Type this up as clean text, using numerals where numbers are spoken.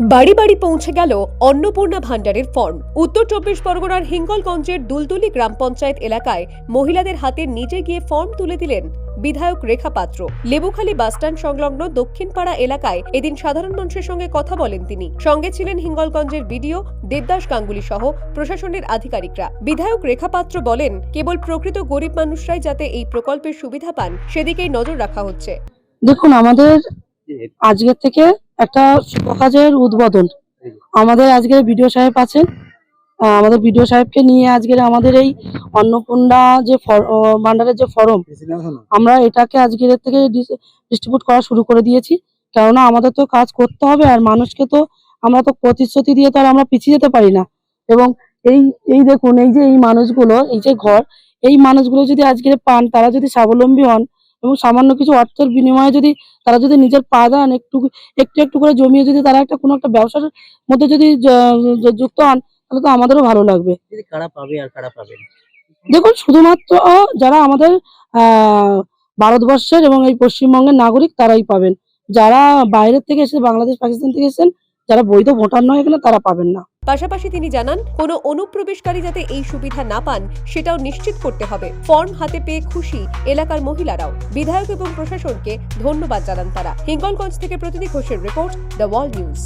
বাড়ি বাড়ি পৌঁছে গেল অন্নপূর্ণা ভান্ডারের ফর্ম। উত্তর 24 পরগনার হিঙ্গলগঞ্জের দুলদুলি গ্রাম পঞ্চায়েত এলাকায় মহিলাদের হাতে নিজে গিয়ে ফর্ম তুলে দিলেন বিধায়ক রেখা পাত্র। লেবুখালী বাসস্ট্যান্ড সংলগ্ন দক্ষিণপাড়া এলাকায় এদিন সাধারণ মানুষের সঙ্গে কথা বলেন তিনি। সঙ্গে ছিলেন হিঙ্গলগঞ্জের বিডিও দেবদাস গাঙ্গুলি সহ প্রশাসনের আধিকারিকরা। বিধায়ক রেখা পাত্র বলেন, কেবল প্রকৃত গরিব মানুষরাই যাতে এই প্রকল্পের সুবিধা পান সেদিকেই নজর রাখা হচ্ছে। দেখুন, আমাদের আজকের থেকে একটা শুভ কাজের উদ্বোধন। আমাদের আজকের বিডিও সাহেব আছেন, আমাদের বিডিও সাহেবকে নিয়ে আজকের আমাদের এই অন্নপূর্ণা যে ভান্ডারের যে ফর্ম, আমরা এটাকে আজকের থেকে ডিস্ট্রিবিউট করা শুরু করে দিয়েছি। কেননা আমাদের তো কাজ করতে হবে, আর মানুষকে তো আমরা তো প্রতিশ্রুতি দিয়ে তো আর আমরা পিছিয়ে যেতে পারি না। এবং এই এই দেখুন, এই যে এই মানুষগুলো, এই যে ঘর, এই মানুষগুলো যদি আজকের পান, তারা যদি স্বাবলম্বী হন এবং সামান্য কিছু অর্থের বিনিময়ে যদি তারা যদি নিজের পা দেন, একটু একটু একটু করে জমিয়ে যদি তারা একটা কোনো একটা ব্যবসার মধ্যে যদি যুক্ত হন, তাহলে তো আমাদেরও ভালো লাগবে। কারা পাবে আর কারা পাবে না? দেখুন, শুধুমাত্র যারা আমাদের ভারতবর্ষের এবং এই পশ্চিমবঙ্গের নাগরিক তারাই পাবেন। যারা বাইরের থেকে এসে, বাংলাদেশ পাকিস্তান থেকে এসেছেন, যারা বৈধ ভোটার নয় এখানে, তারা পাবেন না। পাশাপাশি তিনি জানান, কোনো অনুপ্রবেশকারী যাতে এই সুবিধা না পান সেটাও নিশ্চিত করতে হবে। ফর্ম হাতে পেয়ে খুশি এলাকার মহিলারাও। বিধায়ক এবং প্রশাসনকে ধন্যবাদ জানান তারা। হিঙ্গলগঞ্জ থেকে প্রতিনিধি ঘোষের রিপোর্ট, দ্য ওয়াল নিউজ।